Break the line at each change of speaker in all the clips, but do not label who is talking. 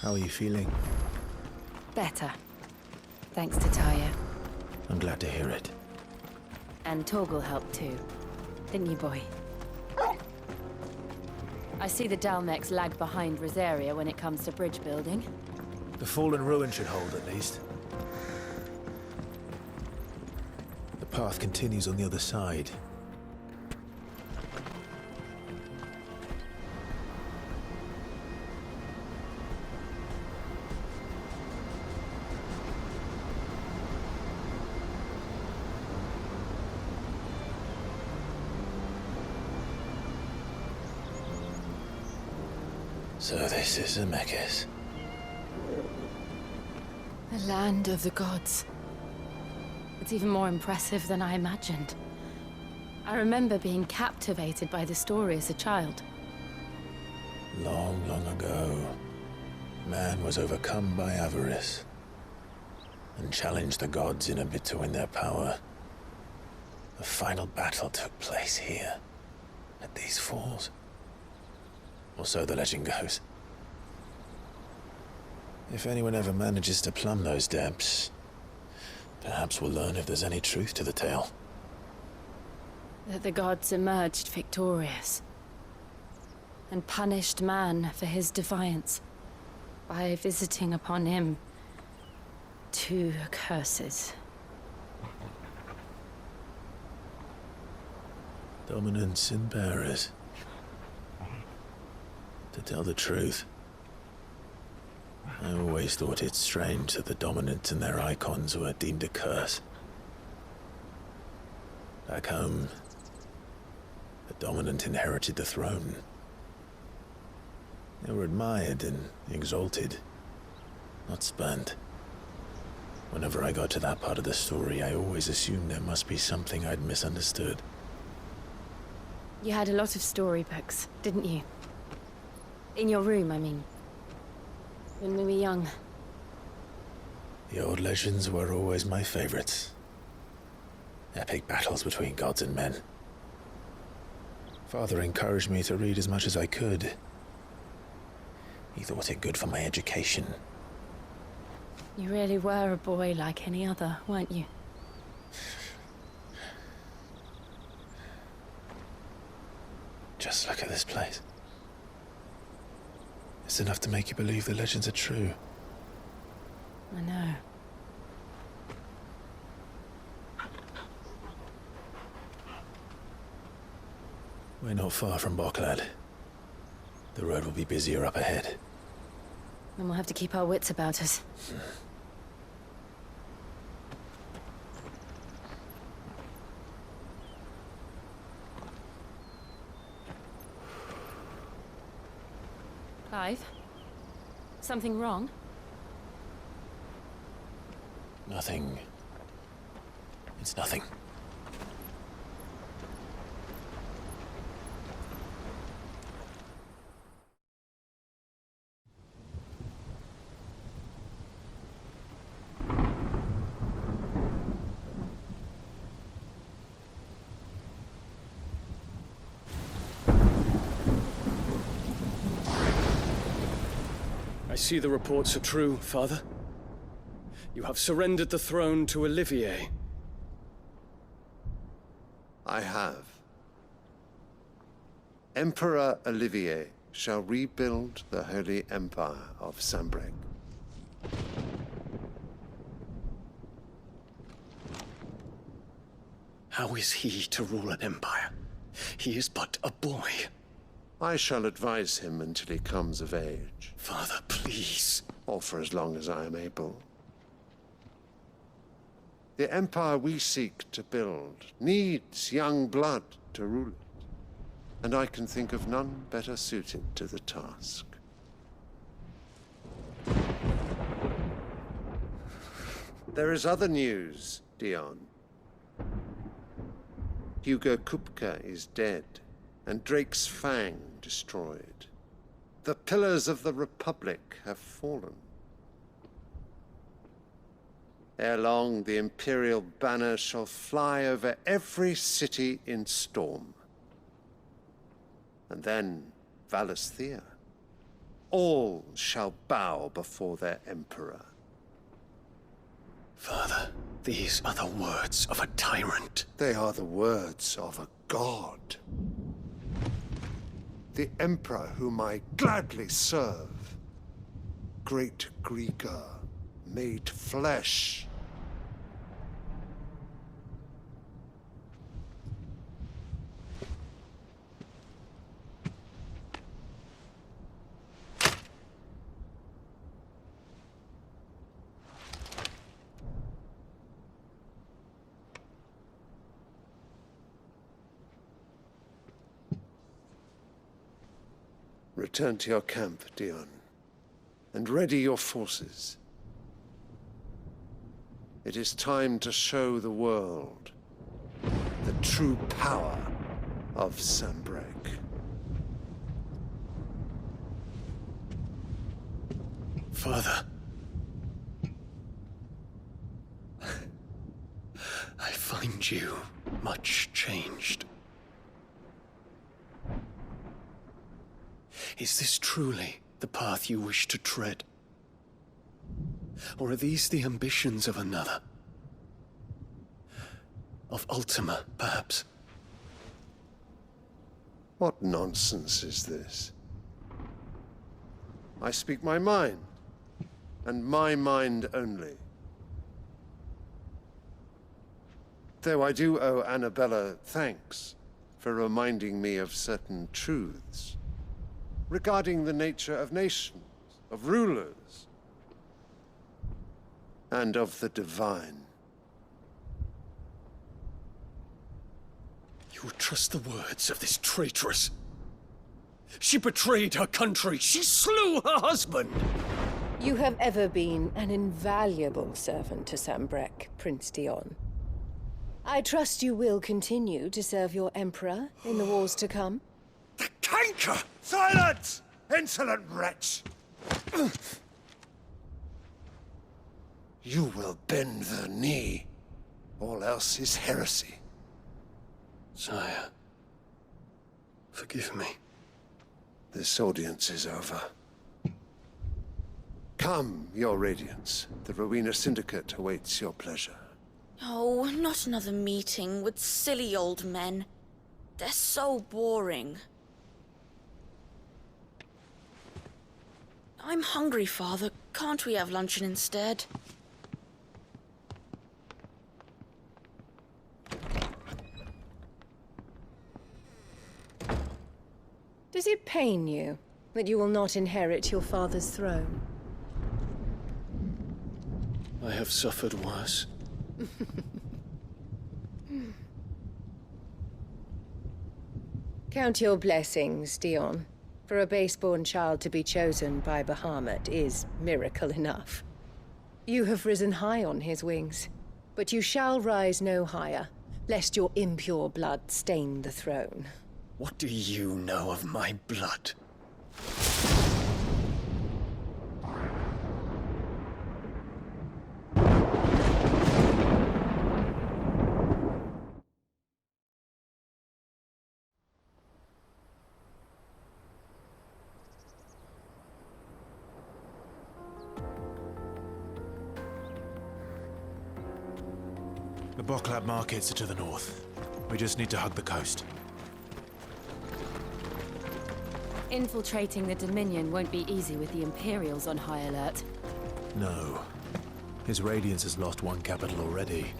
How are you feeling?
Better. Thanks to Taya.
I'm glad to hear it.
And Torgal helped too. Didn't you, boy? I see the Dalmex lag behind Rosaria when it comes to bridge building.
The fallen ruin should hold, at least. The path continues on the other side. So this is Zemeckis.
The land of the gods. It's even more impressive than I imagined. I remember being captivated by the story as a child.
Long, long ago, man was overcome by avarice and challenged the gods in a bid to win their power. The final battle took place here, at these falls. Or so the legend goes. If anyone ever manages to plumb those depths, perhaps we'll learn if there's any truth to the tale.
That the gods emerged victorious and punished man for his defiance by visiting upon him 2 curses.
Dominance and bearers. To tell the truth, I always thought it strange that the dominant and their icons were deemed a curse. Back home, the dominant inherited the throne. They were admired and exalted, not spurned. Whenever I got to that part of the story, I always assumed there must be something I'd misunderstood.
You had a lot of storybooks, didn't you? In your room, I mean. When we were young.
The old legends were always my favorites. Epic battles between gods and men. Father encouraged me to read as much as I could. He thought it good for my education.
You really were a boy like any other, weren't you?
Just look at this place. It's enough to make you believe the legends are true.
I know.
We're not far from Boklad. The road will be busier up ahead.
Then we'll have to keep our wits about us. Clive? Something wrong?
Nothing. It's nothing.
I see the reports are true, Father. You have surrendered the throne to Olivier.
I have. Emperor Olivier shall rebuild the Holy Empire of Sanbreque.
How is he to rule an empire? He is but a boy.
I shall advise him until he comes of age,
Father, please.
or for as long as I am able. The empire we seek to build needs young blood to rule it, and I can think of none better suited to the task. There is other news, Dion. Hugo Kupka is dead, and Drake's Fang destroyed. The pillars of the Republic have fallen. Ere long, the Imperial banner shall fly over every city in Storm. And then Valisthea. all shall bow before their emperor.
Father, these are the words of a tyrant.
They are the words of a god. The emperor whom I gladly serve. Great Greeker, made flesh. Return to your camp, Dion, and ready your forces. It is time to show the world the true power of Sanbreque.
Father. I find you much changed. Is this truly the path you wish to tread? Or are these the ambitions of another? Of Ultima, perhaps?
What nonsense is this? I speak my mind, and my mind only. Though I do owe Annabella thanks for reminding me of certain truths regarding the nature of nations, of rulers, and of the divine.
You would trust the words of this traitress? She betrayed her country. She slew her husband.
You have ever been an invaluable servant to Sanbreque, Prince Dion. I trust you will continue to serve your Emperor in the wars to come.
The canker!
Silence! Insolent wretch! You will bend the knee. All else is heresy.
Sire, forgive me.
This audience is over. Come, your Radiance. The Rowena Syndicate awaits your pleasure.
Oh, not another meeting with silly old men. They're so boring. I'm hungry, Father. Can't we have luncheon instead?
Does it pain you that you will not inherit your father's throne?
I have suffered worse.
Count your blessings, Dion. For a base-born child to be chosen by Bahamut is miracle enough. You have risen high on his wings, but you shall rise no higher, lest your impure blood stain the throne.
What do you know of my blood?
The Boklab markets are to the north. We just need to hug the coast.
Infiltrating the Dominion won't be easy with the Imperials on high alert.
No. His Radiance has lost one capital already.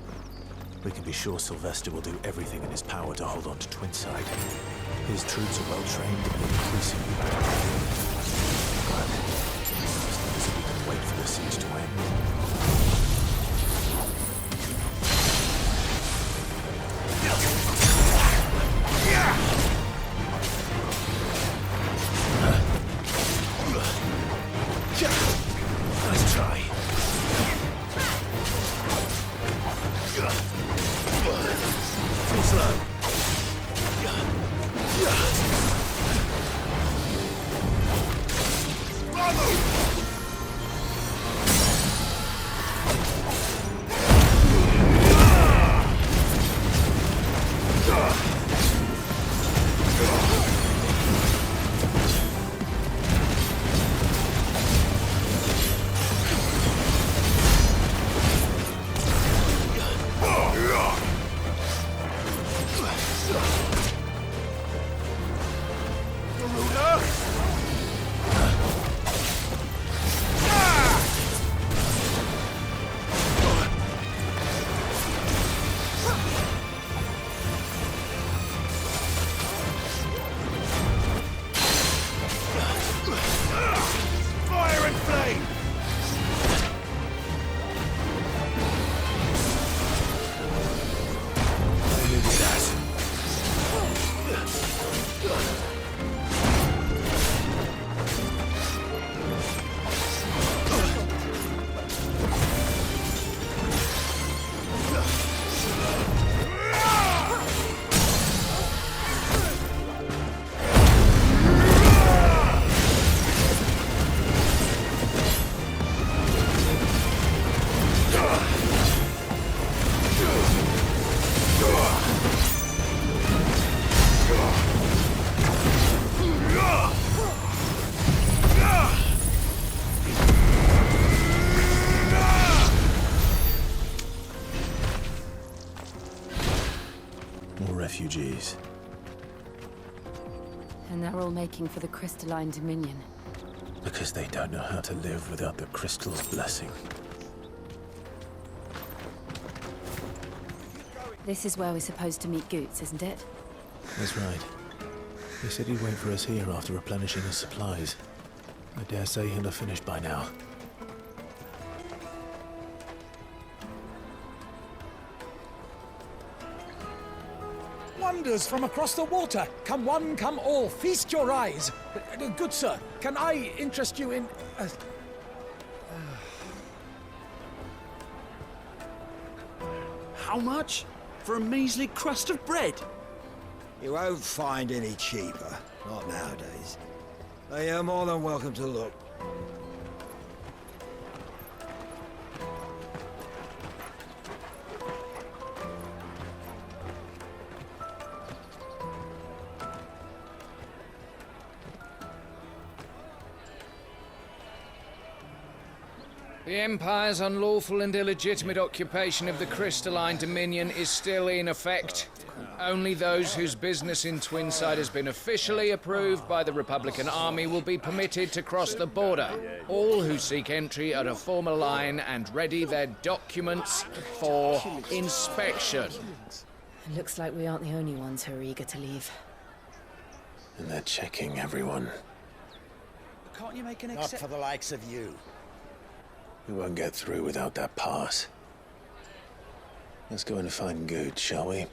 We can be sure Sylvester will do everything in his power to hold on to Twinside. His troops are well-trained and increasingly powerful. But as long as we can wait for the siege to end. Nice try. Too slow.
And they're all making for the Crystalline Dominion.
Because they don't know how to live without the crystal's blessing.
This is where we're supposed to meet Goots, isn't it?
That's right. He said he'd wait for us here after replenishing his supplies. I dare say he'll have finished by now.
Wonders from across the water. Come one, come all, feast your eyes. Good sir, can I interest you in...
How much? For a measly crust of bread?
You won't find any cheaper. Not nowadays. But you're more than welcome to look.
The Empire's unlawful and illegitimate occupation of the Crystalline Dominion is still in effect. Only those whose business in Twinside has been officially approved by the Republican Army will be permitted to cross the border. All who seek entry are to form a line and ready their documents for inspection.
It looks like we aren't the only ones who are eager to leave.
And they're checking everyone.
Can't you make an
Not for the likes of you.
We won't get through without that pass. Let's go and find Good, shall we?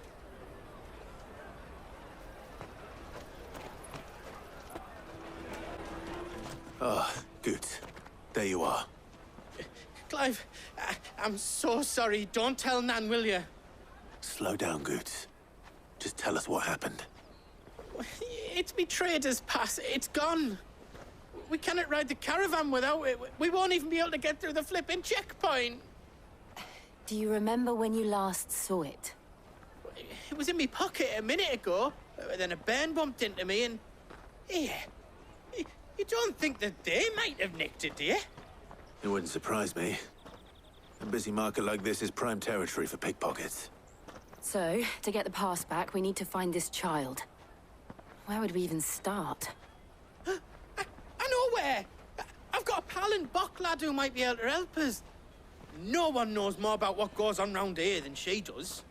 Ah, Good. There you are.
Clive, I'm so sorry. Don't tell Nan, will you?
Slow down, Good. Just tell us what happened.
It's me trader's pass. It's gone. We cannot ride the caravan without it. We won't even be able to get through the flipping checkpoint.
Do you remember when you last saw it?
It was in my pocket a minute ago. Then a bairn bumped into me and... Yeah. You don't think that they might have nicked it, do you?
It wouldn't surprise me. A busy market like this is prime territory for pickpockets.
So, to get the pass back, we need to find this child. Where would we even start?
I know where! I've got a pal in Bock lad who might be able to help us. No one knows more about what goes on round here than she does.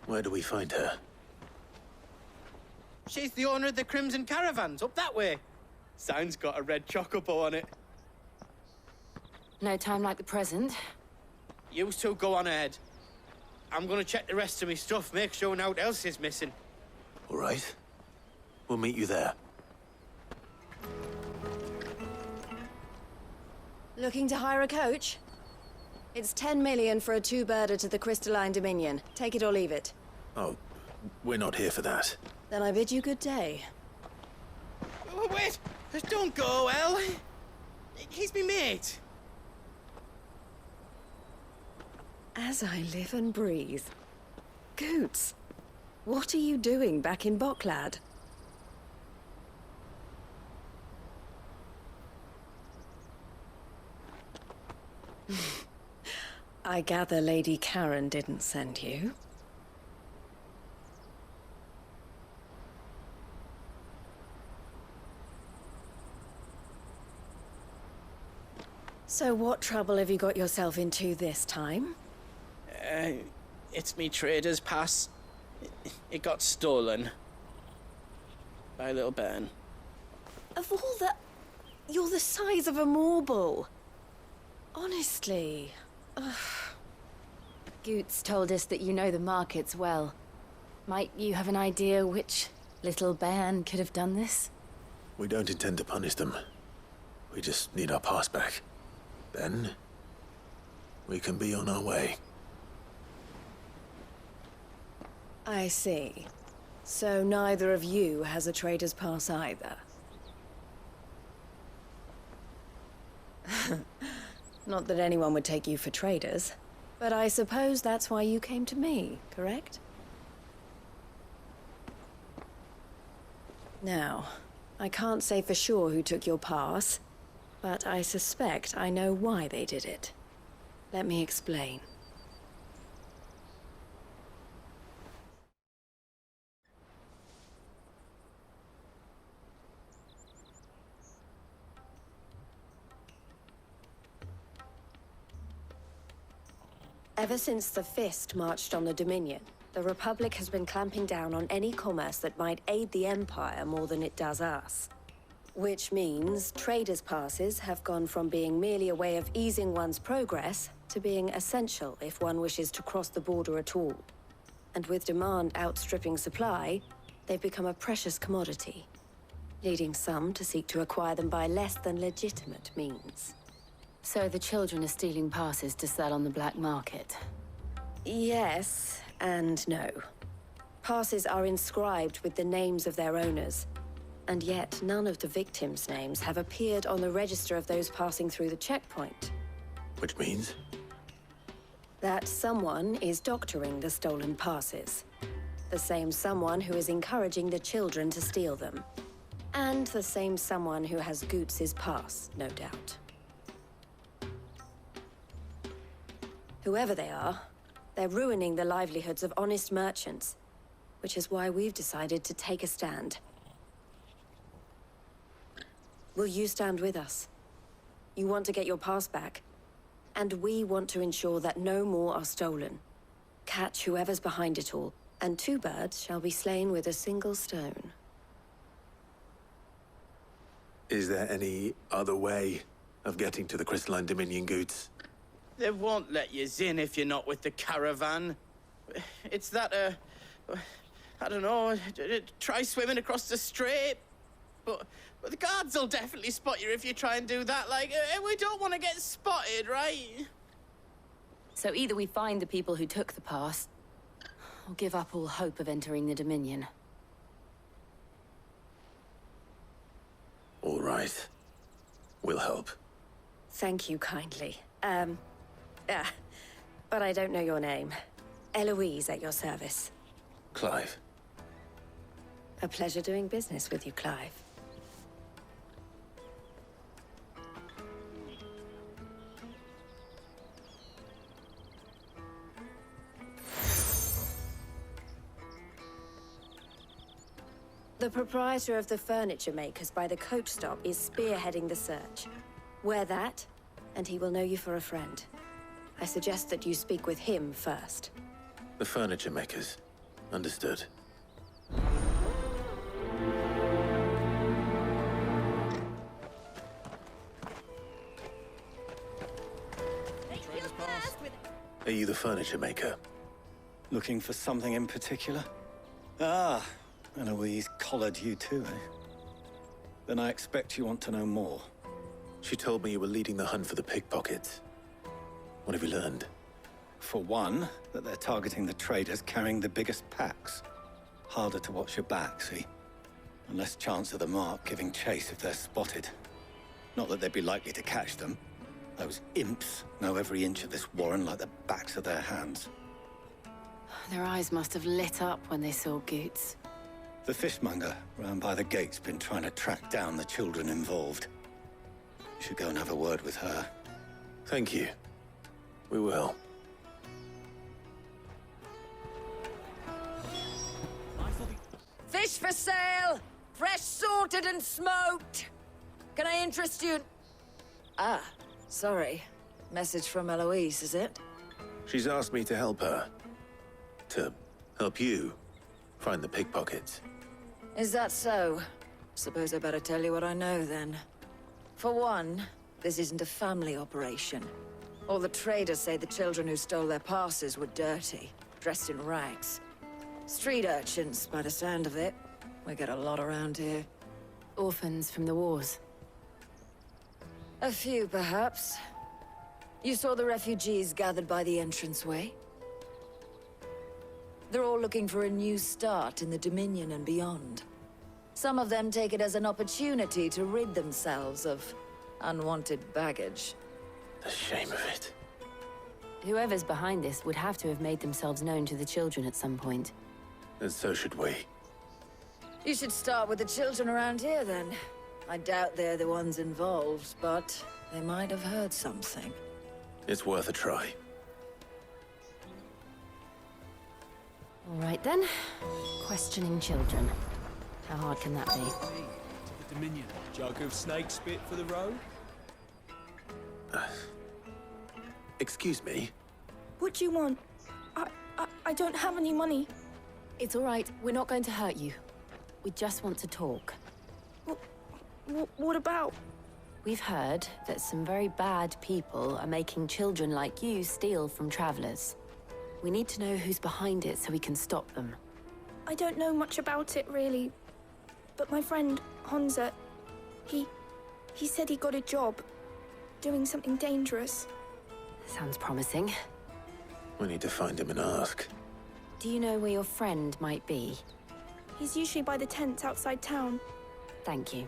Where do we find her?
She's the owner of the Crimson Caravans, up that way. Sign's got a red chocobo on it.
No time like the present.
You two go on ahead. I'm gonna check the rest of my stuff, make sure naught else is missing.
All right. We'll meet you there.
Looking to hire a coach? It's 10 million for a two-birder to the Crystalline Dominion. Take it or leave it.
Oh, we're not here for that.
Then I bid you good day.
Oh, wait! Don't go, El. He's me mate.
As I live and breathe. Goots, what are you doing back in Bocklad? I gather Lady Karen didn't send you. So what trouble have you got yourself into this time?
It's me trader's pass. It got stolen. By a little bairn.
Of all the... You're the size of a marble. Honestly. Ugh.
Goots told us that you know the markets well. Might you have an idea which little bairn could have done this?
We don't intend to punish them. We just need our pass back. Then, we can be on our way.
I see. So neither of you has a trader's pass either. Not that anyone would take you for traders, but I suppose that's why you came to me, correct? Now, I can't say for sure who took your pass, but I suspect I know why they did it. Let me explain.
Ever since the Fist marched on the Dominion, the Republic has been clamping down on any commerce that might aid the Empire more than it does us. Which means traders' passes have gone from being merely a way of easing one's progress to being essential if one wishes to cross the border at all. And with demand outstripping supply, they've become a precious commodity, leading some to seek to acquire them by less than legitimate means.
So the children are stealing passes to sell on the black market?
Yes, and no. Passes are inscribed with the names of their owners, and yet none of the victims' names have appeared on the register of those passing through the checkpoint.
Which means?
That someone is doctoring the stolen passes. The same someone who is encouraging the children to steal them. And the same someone who has Goots' pass, no doubt. Whoever they are, they're ruining the livelihoods of honest merchants, which is why we've decided to take a stand. Will you stand with us? You want to get your pass back, and we want to ensure that no more are stolen. Catch whoever's behind it all, and 2 birds shall be slain with a single stone.
Is there any other way of getting to the Crystalline Dominion Goods?
They won't let you in if you're not with the caravan. It's that, I don't know, try swimming across the strait. But the guards will definitely spot you if you try and do that. Like, we don't want to get spotted, right?
So either we find the people who took the pass, or give up all hope of entering the Dominion.
All right. We'll help.
Thank you kindly. But I don't know your name. Eloise at your service.
Clive.
A pleasure doing business with you, Clive. The proprietor of the furniture makers by the coach stop is spearheading the search. Wear that, and he will know you for a friend. I suggest that you speak with him first.
The furniture makers. Understood. Are you the furniture maker?
Looking for something in particular? Ah, Eloise collared you too, eh? Then I expect you want to know more.
She told me you were leading the hunt for the pickpockets. What have you learned?
For one, that they're targeting the traders carrying the biggest packs. Harder to watch your back, see? And less chance of the mark giving chase if they're spotted. Not that they'd be likely to catch them. Those imps know every inch of this warren like the backs of their hands.
Their eyes must have lit up when they saw Goots.
The fishmonger round by the gate's been trying to track down the children involved. You should go and have a word with her.
Thank you. We will.
Fish for sale! Fresh sorted and smoked! Can I interest you in... Ah, sorry. Message from Eloise, is it?
She's asked me to help her. To help you find the pickpockets.
Is that so? Suppose I better tell you what I know, then. For one, this isn't a family operation. All the traders say the children who stole their passes were dirty, dressed in rags. Street urchins, by the sound of it. We get a lot around here.
Orphans from the wars.
A few, perhaps. You saw the refugees gathered by the entranceway? They're all looking for a new start in the Dominion and beyond. Some of them take it as an opportunity to rid themselves of unwanted baggage.
The shame of it.
Whoever's behind this would have to have made themselves known to the children at some point.
And so should we.
You should start with the children around here, then. I doubt they're the ones involved, but they might have heard something.
It's worth a try.
All right, then. Questioning children. How hard can that be?
To the Dominion. Jug of snake spit for the road?
Excuse me.
What do you want? I don't have any money.
It's all right. We're not going to hurt you. We just want to talk.
What about?
We've heard that some very bad people are making children like you steal from travelers. We need to know who's behind it so we can stop them.
I don't know much about it, really. But my friend, Hansa, he said he got a job doing something dangerous.
Sounds promising.
We need to find him and ask.
Do you know where your friend might be?
He's usually by the tents outside town.
Thank you.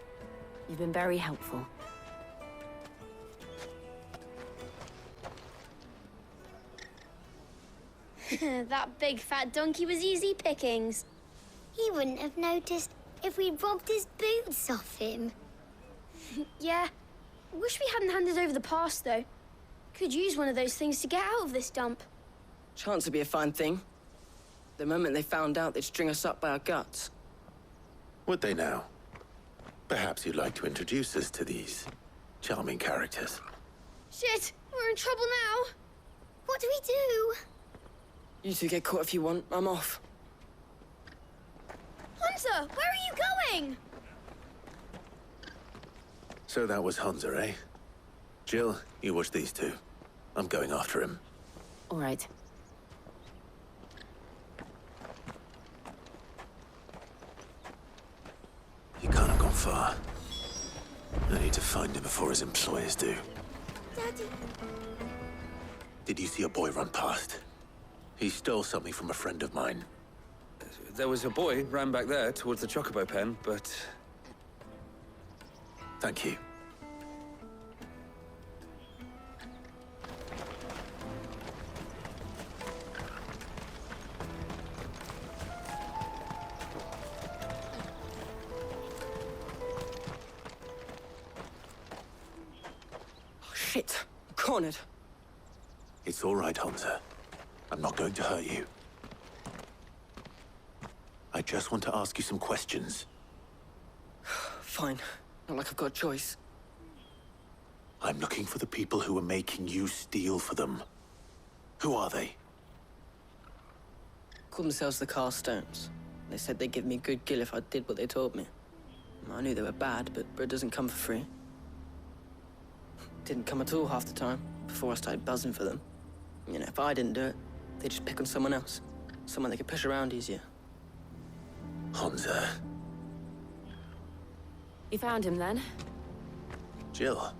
You've been very helpful.
That big fat donkey was easy pickings.
He wouldn't have noticed if we'd robbed his boots off him.
Yeah. Wish we hadn't handed over the pass, though. Could use one of those things to get out of this dump.
Chance would be a fine thing. The moment they found out, they'd string us up by our guts.
Would they now? Perhaps you'd like to introduce us to these charming characters.
Shit! We're in trouble now!
What do we do?
You two get caught if you want. I'm off.
Hunter, where are you going?
So that was Hansa, eh? Jill, you watch these two. I'm going after him.
All right.
He can't have gone far. I need to find him before his employers do.
Daddy.
Did you see a boy run past? He stole something from a friend of mine.
There was a boy ran back there towards the Chocobo pen, but...
Thank you.
Oh, shit. I'm cornered.
It's all right, Hansa. I'm not going to hurt you. I just want to ask you some questions.
Fine. Not like I've got a choice.
I'm looking for the people who are making you steal for them. Who are they?
Call themselves the Carstones. They said they'd give me good gill if I did what they told me. I knew they were bad, but bread doesn't come for free. Didn't come at all half the time, before I started buzzing for them. You know, if I didn't do it, they'd just pick on someone else. Someone they could push around easier.
Hansa.
You found him then?
Jill.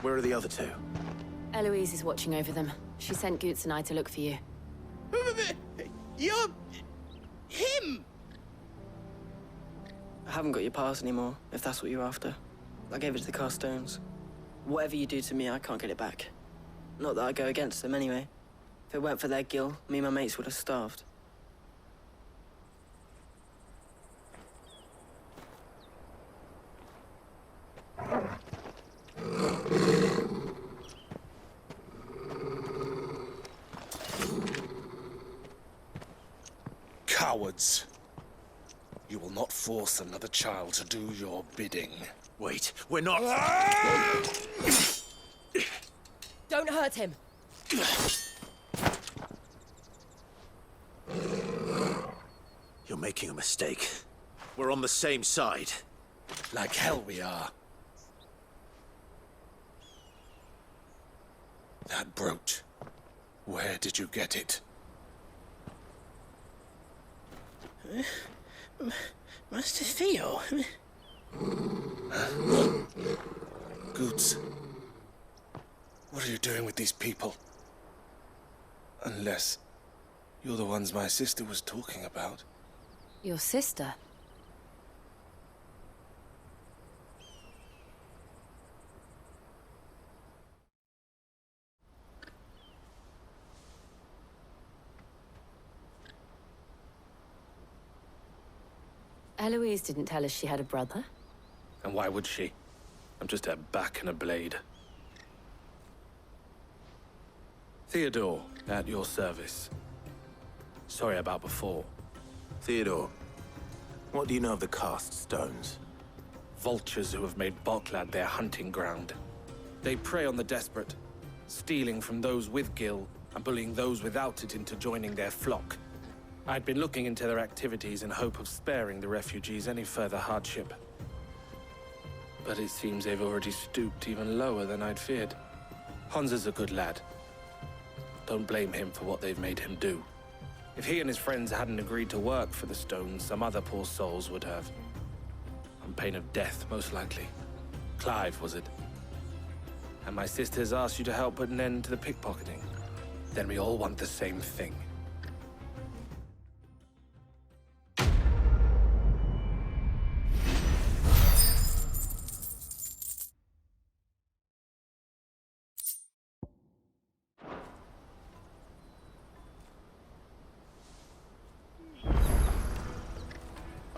Where are the other two?
Eloise is watching over them. She sent Goots and I to look for you.
You're... him! I haven't got your pass anymore, if that's what you're after. I gave it to the Carstones. Whatever you do to me, I can't get it back. Not that I go against them anyway. If it weren't for their gill, me and my mates would have starved.
Cowards. You will not force another child to do your bidding.
Wait, we're not...
Don't hurt him.
You're making a mistake. We're on the same side.
Like hell we are. That brooch. Where did you get it?
Master Theo?
Goots. What are you doing with these people? Unless you're the ones my sister was talking about.
Your sister? Eloise didn't tell us she had a brother.
And why would she? I'm just her back and a blade. Theodore, at your service. Sorry about before.
Theodore, what do you know of the Cast Stones?
Vultures who have made Boklad their hunting ground. They prey on the desperate, stealing from those with gill
and bullying those without it into joining their flock. I'd been looking into their activities in hope of sparing the refugees any further hardship. But it seems they've already stooped even lower than I'd feared. Hansa's a good lad. Don't blame him for what they've made him do. If he and his friends hadn't agreed to work for the stones, some other poor souls would have. On pain of death, most likely. Clive, was it? And my sisters asked you to help put an end to the pickpocketing. Then we all want the same thing.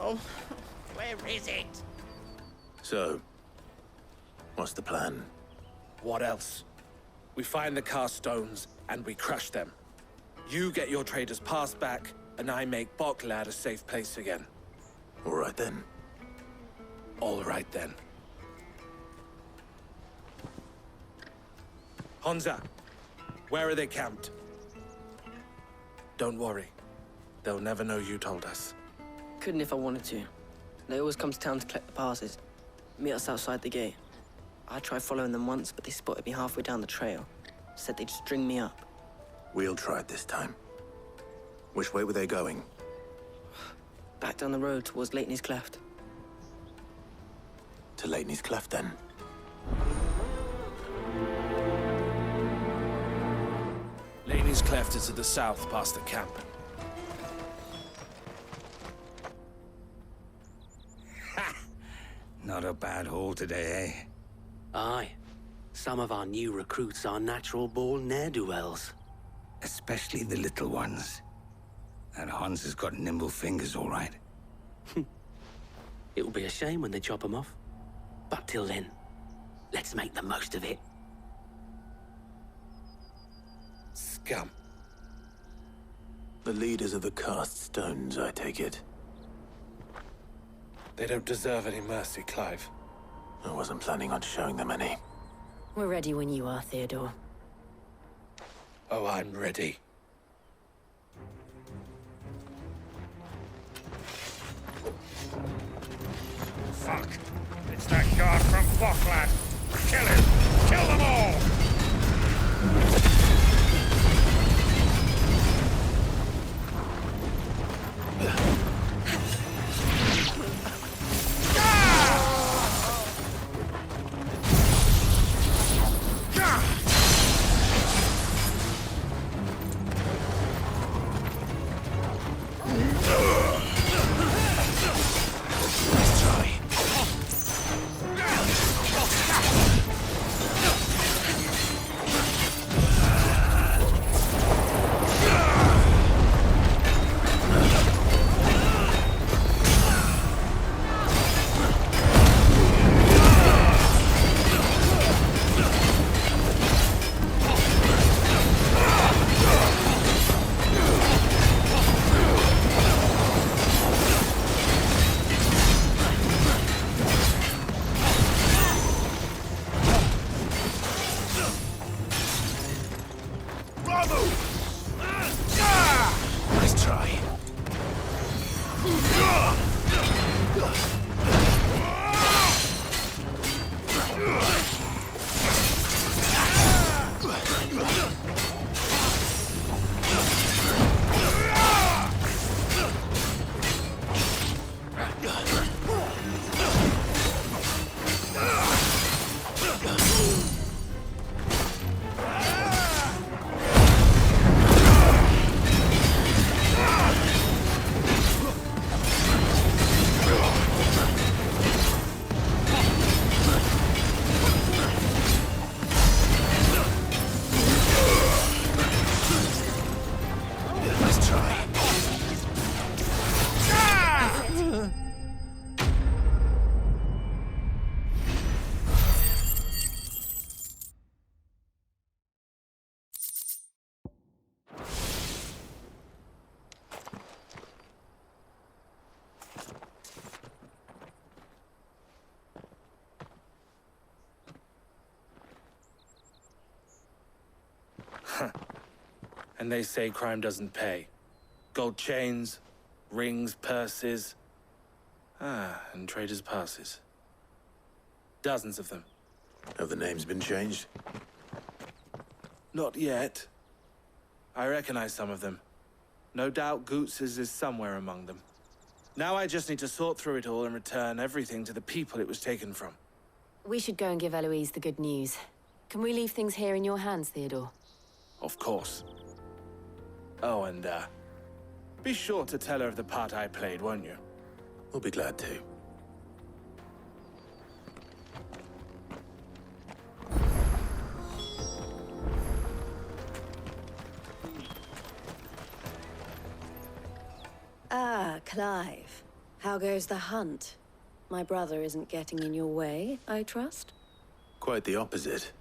Oh, where is it?
So, what's the plan?
What else? We find the cast stones, and we crush them. You get your trader's pass back, and I make Boklad a safe place again.
All right then.
All right then. Hansa, where are they camped? Don't worry. They'll never know you told us.
Couldn't if I wanted to. They always come to town to collect the passes. Meet us outside the gate. I tried following them once, but they spotted me halfway down the trail. Said they'd string me up.
We'll try it this time. Which way were they going?
Back down the road towards Leitney's Cleft.
To Leitney's Cleft, then?
Leitney's Cleft is to the south, past the camp.
Not a bad haul today, eh?
Aye. Some of our new recruits are natural-born ne'er-do-wells.
Especially the little ones. That Hans has got nimble fingers, all right.
It will be a shame when they chop them off. But till then, let's make the most of it.
Scum.
The leaders of the cast stones, I take it.
They don't deserve any mercy, Clive.
I wasn't planning on showing them any.
We're ready when you are, Theodore.
Oh, I'm ready.
Fuck! It's that guard from Boklad! Kill him! Kill them all!
And they say crime doesn't pay. Gold chains, rings, purses. And traders' passes. Dozens of them.
Have the names been changed?
Not yet. I recognize some of them. No doubt Goots's is somewhere among them. Now I just need to sort through it all and return everything to the people it was taken from.
We should go and give Eloise the good news. Can we leave things here in your hands, Theodore?
Of course. Oh, and, be sure to tell her of the part I played, won't you?
We'll be glad to.
Ah, Clive. How goes the hunt? My brother isn't getting in your way, I trust?
Quite the opposite.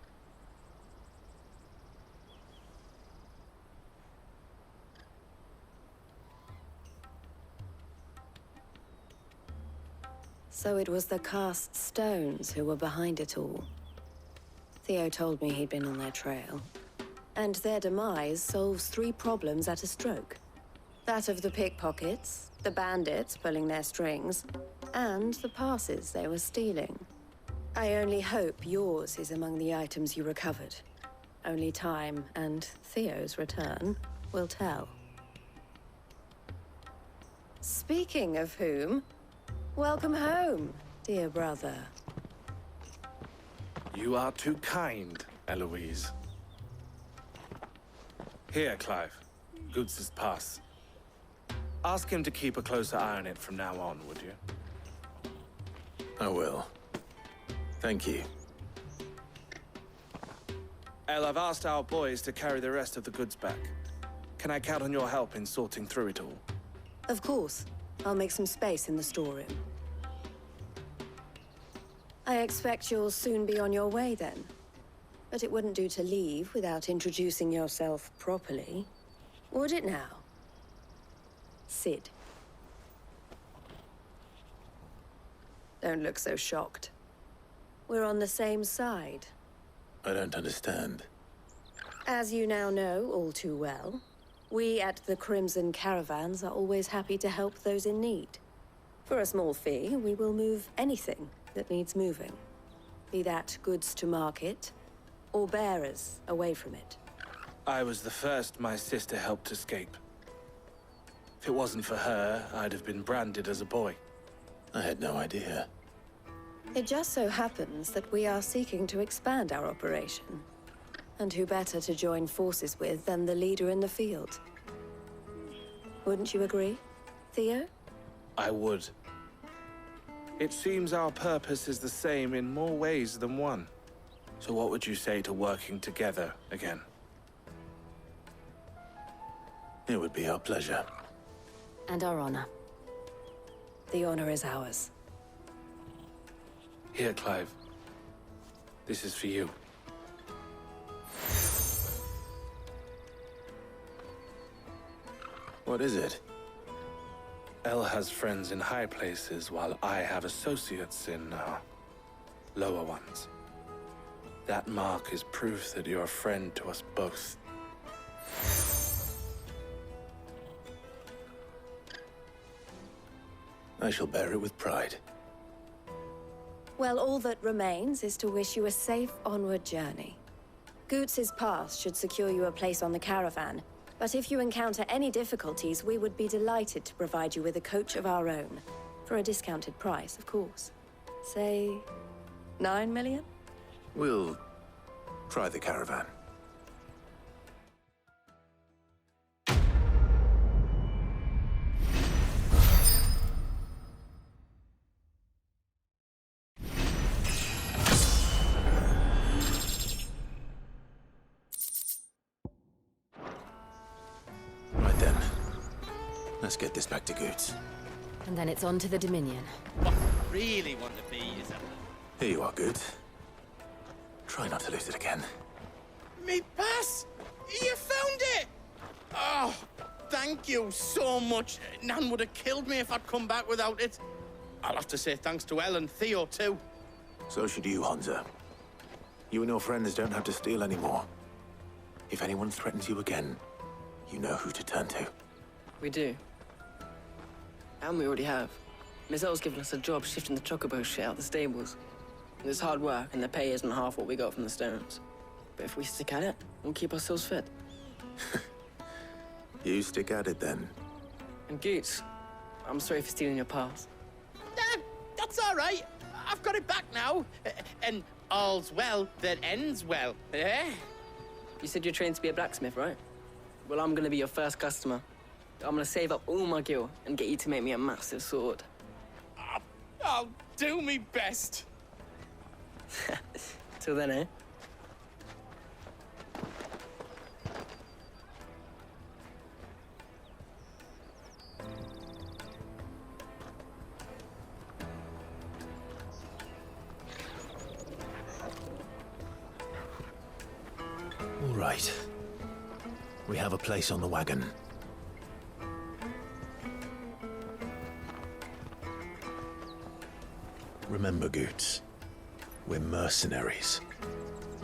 So it was the cast stones who were behind it all. Theo told me he'd been on their trail. And their demise solves 3 problems at a stroke. That of the pickpockets, the bandits pulling their strings, and the passes they were stealing. I only hope yours is among the items you recovered. Only time and Theo's return will tell. Speaking of whom, welcome home, dear brother.
You are too kind, Eloise. Here, Clive. Goots's pass. Ask him to keep a closer eye on it from now on, would you?
I will. Thank you.
El, I've asked our boys to carry the rest of the goods back. Can I count on your help in sorting through it all?
Of course. I'll make some space in the storeroom. I expect you'll soon be on your way then. But it wouldn't do to leave without introducing yourself properly. Would it now? Sid. Don't look so shocked. We're on the same side.
I don't understand.
As you now know all too well, we at the Crimson Caravans are always happy to help those in need. For a small fee, we will move anything that needs moving. Be that goods to market, or bearers away from it.
I was the first my sister helped escape. If it wasn't for her, I'd have been branded as a boy.
I had no idea.
It just so happens that we are seeking to expand our operation. And who better to join forces with than the leader in the field? Wouldn't you agree, Theo?
I would. It seems our purpose is the same in more ways than one. So what would you say to working together again?
It would be our pleasure.
And our honor.
The honor is ours.
Here, Clive. This is for you.
What is it?
El has friends in high places, while I have associates in, lower ones. That mark is proof that you're a friend to us both.
I shall bear it with pride.
Well, all that remains is to wish you a safe onward journey. Goots's pass should secure you a place on the caravan, but if you encounter any difficulties, we would be delighted to provide you with a coach of our own. For a discounted price, of course. Say, 9 million?
We'll try the caravan. Right then. Let's get this back to Goots.
And then it's on to the Dominion.
What I really want to be is a...
Here you are, Goots. Try not to lose it again.
Me pass! You found it! Oh, thank you so much. Nan would have killed me if I'd come back without it. I'll have to say thanks to Elle and Theo, too.
So should you, Honza. You and your friends don't have to steal anymore. If anyone threatens you again,
You know who to turn to.
We do. And we already have. Miss L's given us a job shifting the chocobo shit out the stables. It's hard work, and the pay isn't half what we got from the stones. But if we stick at it, we'll keep ourselves fit.
You stick at it, then.
And Goots, I'm sorry for stealing your pass.
That's all right. I've got it back now. And all's well that ends well, eh?
You said you're trained to be a blacksmith, right? Well, I'm gonna be your first customer. I'm gonna save up all my gil and get you to make me a massive sword.
I'll do me best.
Till then, eh?
All right. We have a place on the wagon. Remember, Goots, we're mercenaries.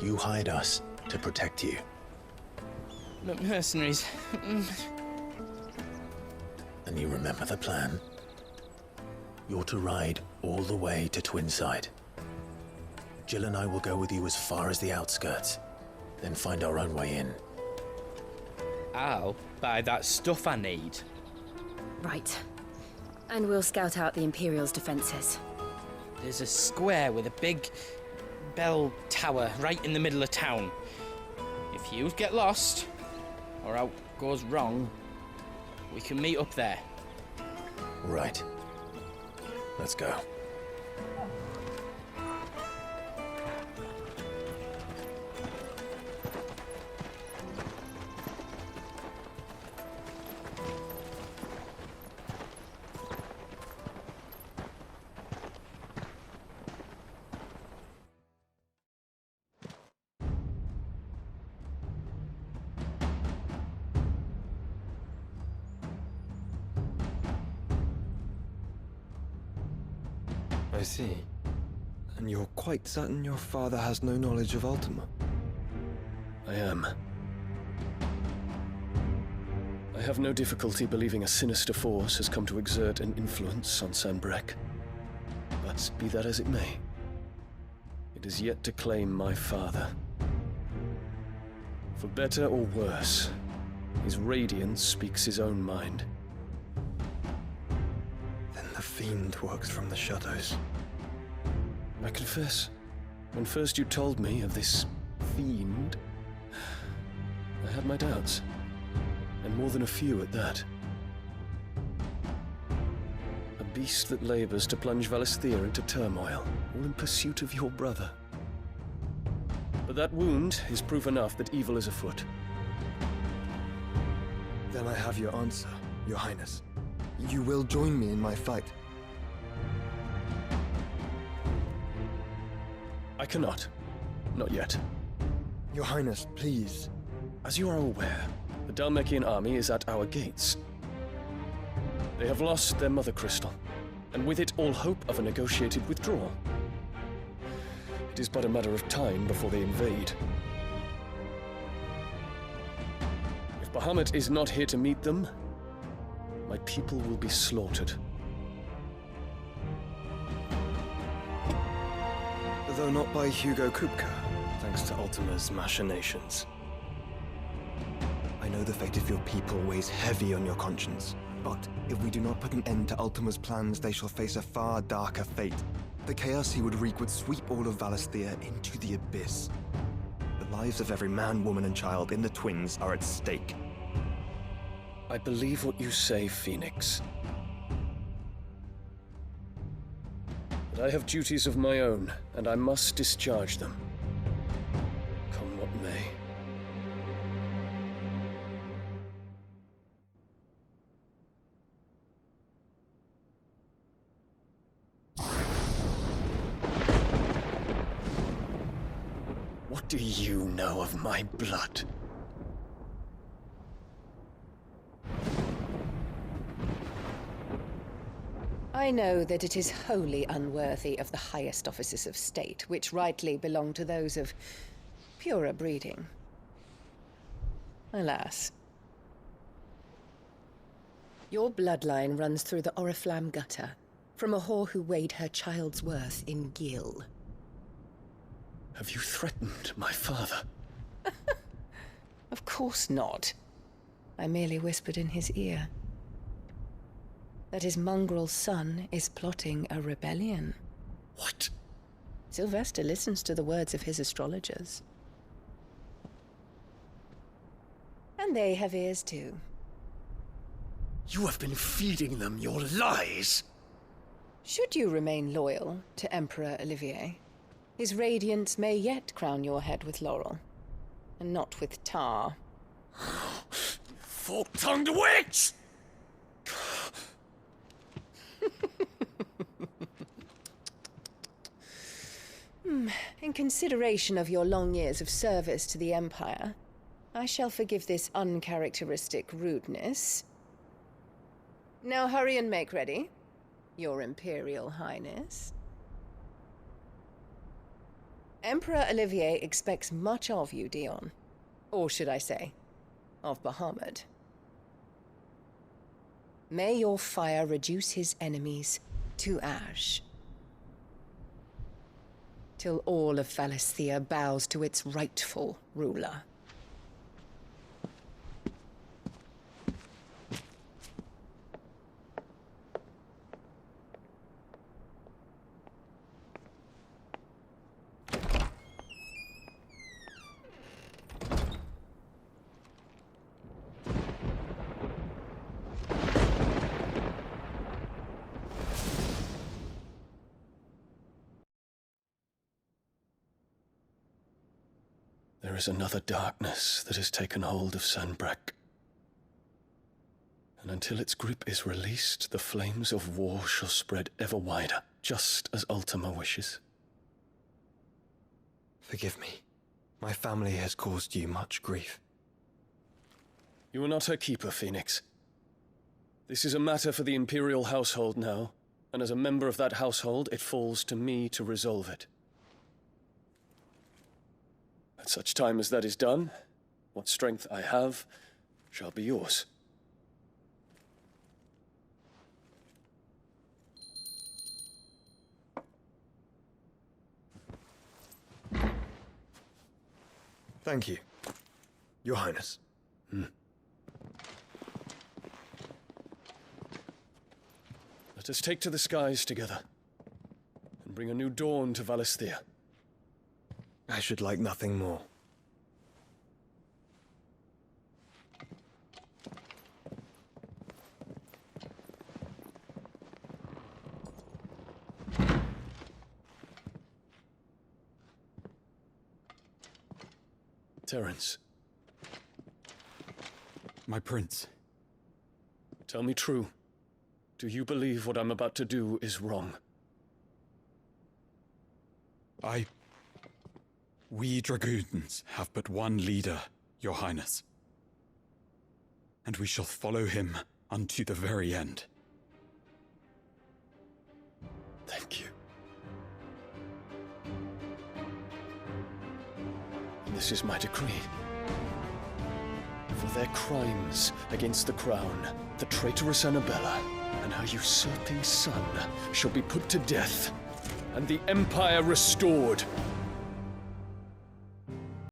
You hired us to protect you.
Mercenaries.
And you remember the plan? You're to ride all the way to Twinside. Jill and I will go with you as far as the outskirts, then find our own way in.
I'll buy that stuff I need.
Right. And we'll scout out the Imperial's defenses.
There's a square with a big bell tower right in the middle of town. If you get lost, or out goes wrong, we can meet up there.
Right. Let's go.
I see. And you're quite certain your father has no knowledge of Ultima?
I am. I have no difficulty believing a sinister force has come to exert an influence on Sanbreque. But be that as it may, it is yet to claim my father. For better or worse, his radiance speaks his own mind.
Then the Fiend works from the shadows.
I confess, when first you told me of this Fiend, I had my doubts. And more than a few at that. A beast that labors to plunge Valisthea into turmoil, all in pursuit of your brother. But that wound is proof enough that evil is afoot.
Then I have your answer, Your Highness. You will join me in my fight.
I cannot. Not yet.
Your Highness, please.
As you are aware, the Dhalmekian army is at our gates. They have lost their mother crystal, and with it all hope of a negotiated withdrawal. It is but a matter of time before they invade. If Bahamut is not here to meet them, my people will be slaughtered.
Though not by Hugo Kupka, thanks to Ultima's machinations. I know the fate of your people weighs heavy on your conscience, but if we do not put an end to Ultima's plans, they shall face a far darker fate. The chaos he would wreak would sweep all of Valisthea into the abyss. The lives of every man, woman, and child in the Twins are at stake.
I believe what you say, Phoenix. But I have duties of my own, and I must discharge them. Come what may. What do you know of my blood?
I know that it is wholly unworthy of the highest offices of state, which rightly belong to those of purer breeding. Alas, Your bloodline runs through the Oriflamme gutter, from a whore who weighed her child's worth in gil.
Have you threatened my father?
Of course not. I merely whispered in his ear that his mongrel son is plotting a rebellion.
What?
Sylvester listens to the words of his astrologers. And they have ears too.
You have been feeding them your lies!
Should you remain loyal to Emperor Olivier, his radiance may yet crown your head with laurel, and not with tar.
Fork-tongued witch!
In consideration of your long years of service to the Empire, I shall forgive this uncharacteristic rudeness. Now hurry and make ready, Your Imperial Highness. Emperor Olivier expects much of you, Dion. Or should I say, of Bahamut. May your fire reduce his enemies to ash, till all of Valisthea bows to its rightful ruler.
There is another darkness that has taken hold of Sanbreque. And until its grip is released, the flames of war shall spread ever wider, just as Ultima wishes.
Forgive me. My family has caused you much grief.
You are not her keeper, Phoenix. This is a matter for the Imperial household now, and as a member of that household, it falls to me to resolve it. At such time as that is done, what strength I have shall be yours.
Thank you, Your Highness.
Let us take to the skies together, and bring a new dawn to Valisthea.
I should like nothing more.
Terence.
My prince.
Tell me true. Do you believe what I'm about to do is wrong?
We dragoons have but one leader, Your Highness. And we shall follow him unto the very end.
Thank you. And this is my decree. For their crimes against the crown, the traitorous Annabella and her usurping son shall be put to death, and the Empire restored.